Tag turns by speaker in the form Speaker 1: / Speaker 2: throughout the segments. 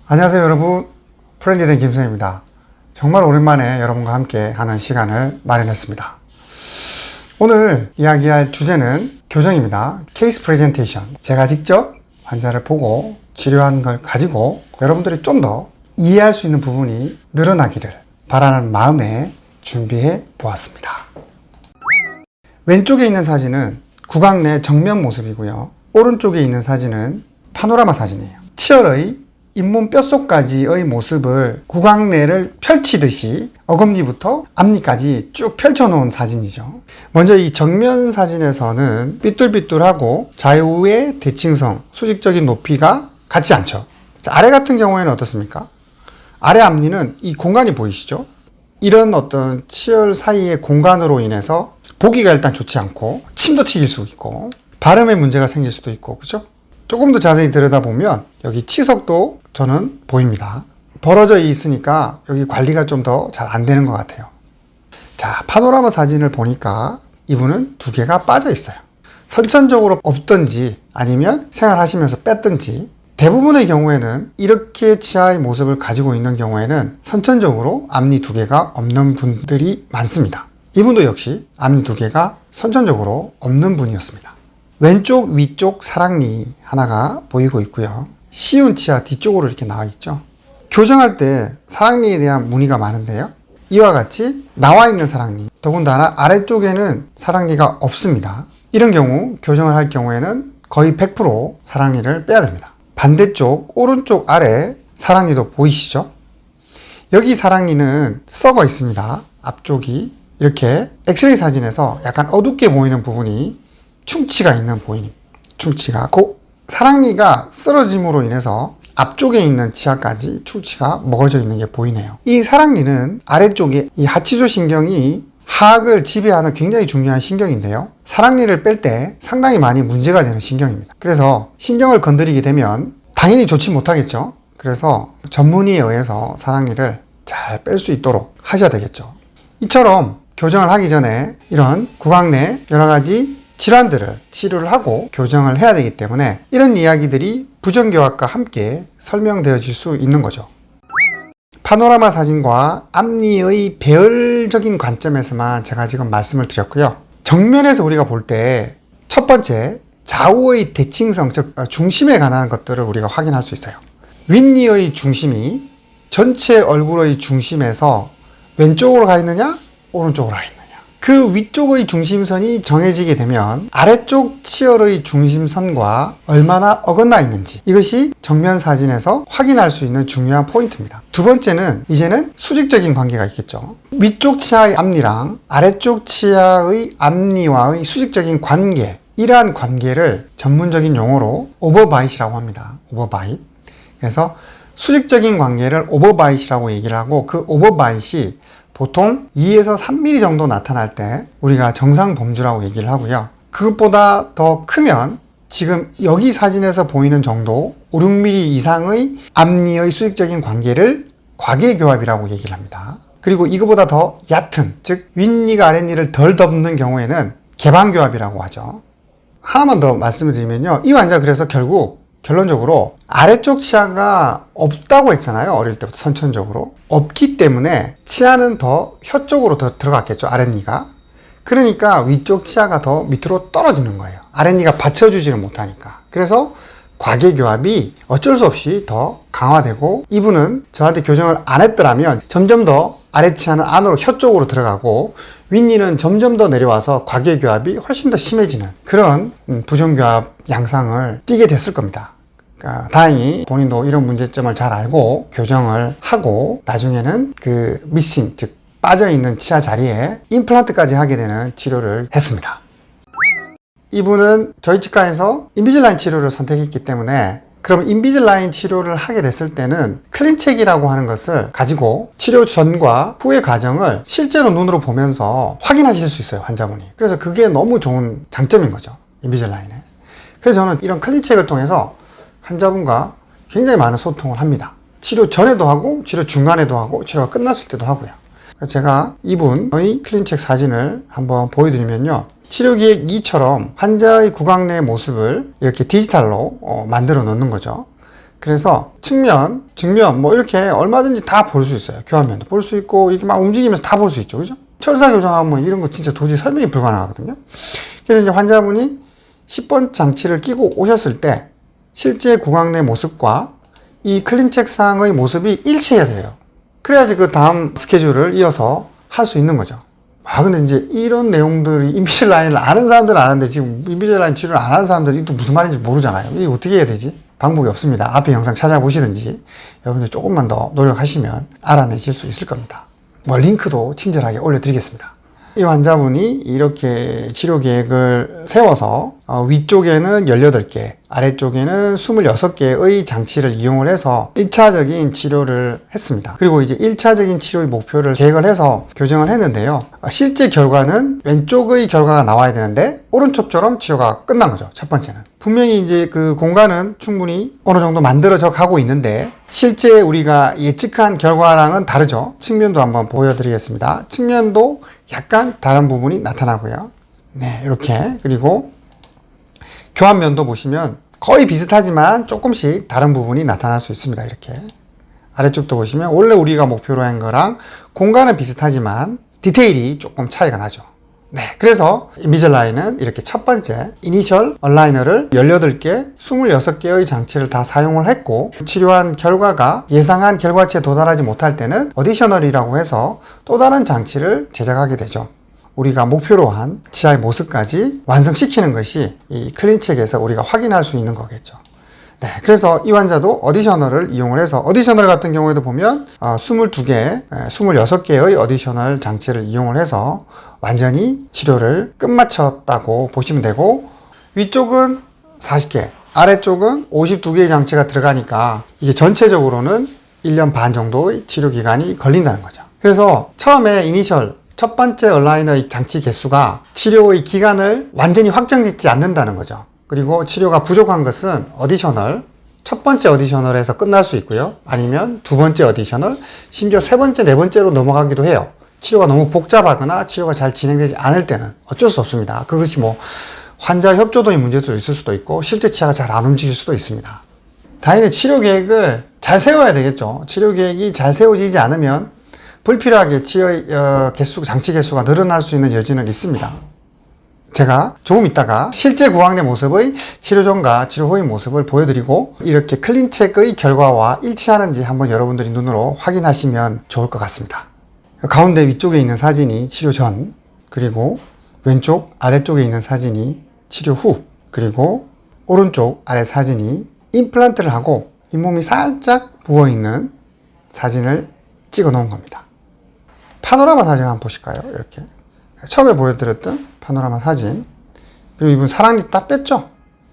Speaker 1: 안녕하세요 여러분, 프렌디된 김선입니다. 정말 오랜만에 여러분과 함께 하는 시간을 마련했습니다. 오늘 이야기할 주제는 교정입니다. 케이스 프레젠테이션. 제가 직접 환자를 보고 치료한 걸 가지고 여러분들이 좀 더 이해할 수 있는 부분이 늘어나기를 바라는 마음에 준비해 보았습니다. 왼쪽에 있는 사진은 구강 내 정면 모습이고요. 오른쪽에 있는 사진은 파노라마 사진이에요. 치열의 잇몸 뼛속까지의 모습을 구강 내를 펼치듯이 어금니부터 앞니까지 쭉 펼쳐놓은 사진이죠. 먼저 이 정면 사진에서는 삐뚤삐뚤하고 좌우의 대칭성, 수직적인 높이가 같지 않죠. 자, 아래 같은 경우에는 어떻습니까? 아래 앞니는 이 공간이 보이시죠? 이런 어떤 치열 사이의 공간으로 인해서 보기가 일단 좋지 않고 침도 튀길 수 있고 발음에 문제가 생길 수도 있고, 그죠? 조금 더 자세히 들여다보면 여기 치석도 저는 보입니다. 벌어져 있으니까 여기 관리가 좀 더 잘 안 되는 것 같아요. 자, 파노라마 사진을 보니까 이분은 두 개가 빠져 있어요. 선천적으로 없든지 아니면 생활하시면서 뺐든지, 대부분의 경우에는 이렇게 치아의 모습을 가지고 있는 경우에는 선천적으로 앞니 두 개가 없는 분들이 많습니다. 이분도 역시 앞니 두 개가 선천적으로 없는 분이었습니다. 왼쪽 위쪽 사랑니 하나가 보이고 있고요. 시운 치아 뒤쪽으로 이렇게 나와 있죠. 교정할 때 사랑니에 대한 문의가 많은데요. 이와 같이 나와 있는 사랑니, 더군다나 아래쪽에는 사랑니가 없습니다. 이런 경우 교정을 할 경우에는 거의 100% 사랑니를 빼야 됩니다. 반대쪽 오른쪽 아래 사랑니도 보이시죠? 여기 사랑니는 썩어 있습니다. 앞쪽이 이렇게 엑스레이 사진에서 약간 어둡게 보이는 부분이 충치가 있는 보입니다. 충치가 그 사랑니가 쓰러짐으로 인해서 앞쪽에 있는 치아까지 충치가 먹어져 있는 게 보이네요. 이 사랑니는 아래쪽에 이 하치조 신경이 하악을 지배하는 굉장히 중요한 신경인데요. 사랑니를 뺄 때 상당히 많이 문제가 되는 신경입니다. 그래서 신경을 건드리게 되면 당연히 좋지 못하겠죠. 그래서 전문의에 의해서 사랑니를 잘 뺄 수 있도록 하셔야 되겠죠. 이처럼 교정을 하기 전에 이런 구강 내 여러 가지 질환들을 치료를 하고 교정을 해야 되기 때문에 이런 이야기들이 부정교합과 함께 설명되어질 수 있는 거죠. 파노라마 사진과 앞니의 배열적인 관점에서만 제가 지금 말씀을 드렸고요. 정면에서 우리가 볼 때 첫 번째 좌우의 대칭성, 즉 중심에 관한 것들을 우리가 확인할 수 있어요. 윗니의 중심이 전체 얼굴의 중심에서 왼쪽으로 가 있느냐 오른쪽으로 가 있느냐, 그 위쪽의 중심선이 정해지게 되면 아래쪽 치열의 중심선과 얼마나 어긋나 있는지, 이것이 정면 사진에서 확인할 수 있는 중요한 포인트입니다. 두 번째는 이제는 수직적인 관계가 있겠죠. 위쪽 치아의 앞니랑 아래쪽 치아의 앞니와의 수직적인 관계, 이러한 관계를 전문적인 용어로 오버바잇이라고 합니다. 오버바잇. 그래서 수직적인 관계를 오버바잇이라고 얘기를 하고, 그 오버바잇이 보통 2에서 3mm 정도 나타날 때 우리가 정상 범주라고 얘기를 하고요. 그것보다 더 크면 지금 여기 사진에서 보이는 정도 5, 6mm 이상의 앞니의 수직적인 관계를 과계교합이라고 얘기를 합니다. 그리고 이거보다 더 얕은, 즉 윗니가 아랫니를 덜 덮는 경우에는 개방교합이라고 하죠. 하나만 더 말씀을 드리면요. 이 환자 그래서 결론적으로 아래쪽 치아가 없다고 했잖아요. 어릴 때부터 선천적으로. 없기 때문에 치아는 더 혀 쪽으로 더 들어갔겠죠. 아랫니가. 그러니까 위쪽 치아가 더 밑으로 떨어지는 거예요. 아랫니가 받쳐주지를 못하니까. 그래서 과계교합이 어쩔 수 없이 더 강화되고, 이분은 저한테 교정을 안 했더라면 점점 더 아래치아는 안으로 혀 쪽으로 들어가고 윗니는 점점 더 내려와서 과계교합이 훨씬 더 심해지는 그런 부정교합 양상을 띠게 됐을 겁니다. 그러니까 다행히 본인도 이런 문제점을 잘 알고 교정을 하고 나중에는 그 미싱, 즉 빠져있는 치아 자리에 임플란트까지 하게 되는 치료를 했습니다. 이분은 저희 치과에서 인비즐라인 치료를 선택했기 때문에, 그럼 인비즐라인 치료를 하게 됐을 때는 클린책이라고 하는 것을 가지고 치료 전과 후의 과정을 실제로 눈으로 보면서 확인하실 수 있어요, 환자분이. 그래서 그게 너무 좋은 장점인 거죠, 인비즐라인에. 그래서 저는 이런 클린책을 통해서 환자분과 굉장히 많은 소통을 합니다. 치료 전에도 하고 치료 중간에도 하고 치료가 끝났을 때도 하고요. 제가 이분의 클린책 사진을 한번 보여드리면요, 치료기획 2처럼 환자의 구강 내 모습을 이렇게 디지털로 만들어 놓는 거죠. 그래서 측면 정면 뭐 이렇게 얼마든지 다 볼 수 있어요. 교환면도 볼 수 있고 이렇게 막 움직이면서 다 볼 수 있죠. 그죠? 철사 교정하면 이런 거 진짜 도저히 설명이 불가능하거든요. 그래서 이제 환자분이 10번 장치를 끼고 오셨을 때 실제 구강내 모습과 이 클린책상의 모습이 일치해야 돼요. 그래야지 그 다음 스케줄을 이어서 할 수 있는 거죠. 근데 이제 이런 내용들이 인비젤라인을 아는 사람들은 아는데 지금 인비젤라인 치료를 안 하는 사람들이 또 무슨 말인지 모르잖아요. 이게 어떻게 해야 되지? 방법이 없습니다. 앞에 영상 찾아보시든지 여러분들 조금만 더 노력하시면 알아내실 수 있을 겁니다. 뭐 링크도 친절하게 올려드리겠습니다. 이 환자분이 이렇게 치료 계획을 세워서 위쪽에는 18개, 아래쪽에는 26개의 장치를 이용을 해서 1차적인 치료를 했습니다. 그리고 이제 1차적인 치료의 목표를 계획을 해서 교정을 했는데요. 실제 결과는 왼쪽의 결과가 나와야 되는데 오른쪽처럼 치료가 끝난 거죠. 첫 번째는. 분명히 이제 그 공간은 충분히 어느 정도 만들어져 가고 있는데 실제 우리가 예측한 결과랑은 다르죠. 측면도 한번 보여드리겠습니다. 측면도 약간 다른 부분이 나타나고요. 네, 이렇게. 그리고 교환면도 보시면 거의 비슷하지만 조금씩 다른 부분이 나타날 수 있습니다. 이렇게. 아래쪽도 보시면 원래 우리가 목표로 한 거랑 공간은 비슷하지만 디테일이 조금 차이가 나죠. 네, 그래서 인비젤라인은 이렇게 첫 번째 이니셜 얼라이너를 18개, 26개의 장치를 다 사용을 했고 치료한 결과가 예상한 결과치에 도달하지 못할 때는 어디셔널이라고 해서 또 다른 장치를 제작하게 되죠. 우리가 목표로 한 치아의 모습까지 완성시키는 것이 이 클린책에서 우리가 확인할 수 있는 거겠죠. 네, 그래서 이 환자도 어디셔널을 이용을 해서 어디셔널 같은 경우에도 보면 22개, 26개의 어디셔널 장치를 이용을 해서 완전히 치료를 끝마쳤다고 보시면 되고 위쪽은 40개, 아래쪽은 52개의 장치가 들어가니까 이게 전체적으로는 1년 반 정도의 치료 기간이 걸린다는 거죠. 그래서 처음에 이니셜 첫 번째 얼라이너의 장치 개수가 치료의 기간을 완전히 확정짓지 않는다는 거죠. 그리고 치료가 부족한 것은 어디셔널, 첫 번째 어디셔널에서 끝날 수 있고요. 아니면 두 번째 어디셔널, 심지어 세 번째, 네 번째로 넘어가기도 해요. 치료가 너무 복잡하거나 치료가 잘 진행되지 않을 때는 어쩔 수 없습니다. 그것이 뭐 환자 협조도의 문제도 있을 수도 있고 실제 치아가 잘 안 움직일 수도 있습니다. 당연히 치료 계획을 잘 세워야 되겠죠. 치료 계획이 잘 세워지지 않으면 불필요하게 치료의 장치 개수가 늘어날 수 있는 여지는 있습니다. 제가 조금 있다가 실제 구강내 모습의 치료 전과 치료 후의 모습을 보여드리고 이렇게 클린책의 결과와 일치하는지 한번 여러분들이 눈으로 확인하시면 좋을 것 같습니다. 가운데 위쪽에 있는 사진이 치료 전, 그리고 왼쪽 아래쪽에 있는 사진이 치료 후, 그리고 오른쪽 아래 사진이 임플란트를 하고 잇몸이 살짝 부어있는 사진을 찍어 놓은 겁니다. 파노라마 사진 한번 보실까요? 이렇게 처음에 보여드렸던 파노라마 사진, 그리고 이분 사랑니 딱 뺐죠?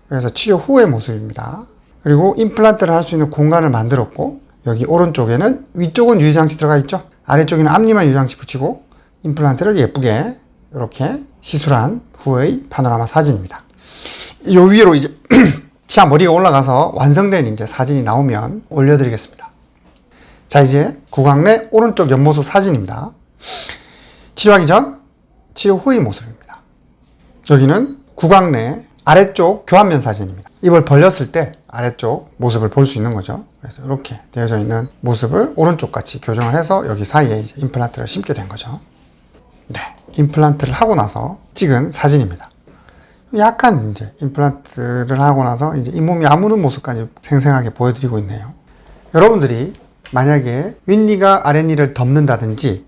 Speaker 1: 그래서 치료 후의 모습입니다. 그리고 임플란트를 할 수 있는 공간을 만들었고 여기 오른쪽에는 위쪽은 유리장치 들어가 있죠? 아래쪽에는 앞니만 유리장치 붙이고 임플란트를 예쁘게 이렇게 시술한 후의 파노라마 사진입니다. 요 위로 이제 치아 머리가 올라가서 완성된 이제 사진이 나오면 올려드리겠습니다. 자, 이제 구강내 오른쪽 옆모습 사진입니다. 치료하기 전, 치료 후의 모습입니다. 여기는 구강내 아래쪽 교환면 사진입니다. 입을 벌렸을 때 아래쪽 모습을 볼 수 있는 거죠. 그래서 이렇게 되어져 있는 모습을 오른쪽 같이 교정을 해서 여기 사이에 이제 임플란트를 심게 된 거죠. 네, 임플란트를 하고 나서 찍은 사진입니다. 약간 이제 임플란트를 하고 나서 이제 잇몸이 아무는 모습까지 생생하게 보여드리고 있네요. 여러분들이 만약에 윗니가 아랫니를 덮는다든지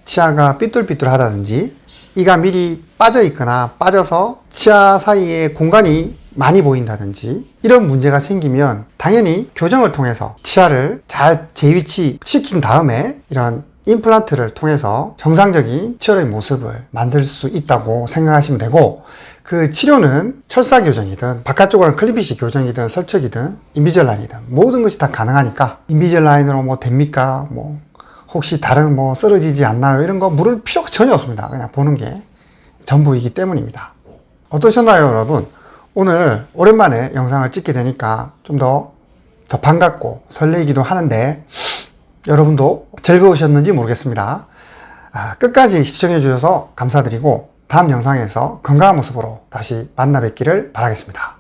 Speaker 1: 치아가 삐뚤삐뚤하다든지 이가 미리 빠져 있거나 빠져서 치아 사이에 공간이 많이 보인다든지 이런 문제가 생기면 당연히 교정을 통해서 치아를 잘 재위치 시킨 다음에 이런 임플란트를 통해서 정상적인 치열의 모습을 만들 수 있다고 생각하시면 되고, 그 치료는 철사 교정이든 바깥쪽으로는 클리피시 교정이든 설척이든 인비젤라인이든 모든 것이 다 가능하니까 인비젤라인으로 뭐 됩니까? 뭐 혹시 다른 뭐 쓰러지지 않나요? 이런 거 물을 필요가 전혀 없습니다. 그냥 보는 게 전부이기 때문입니다. 어떠셨나요, 여러분? 오늘 오랜만에 영상을 찍게 되니까 좀 더 반갑고 설레이기도 하는데 여러분도 즐거우셨는지 모르겠습니다. 끝까지 시청해 주셔서 감사드리고 다음 영상에서 건강한 모습으로 다시 만나 뵙기를 바라겠습니다.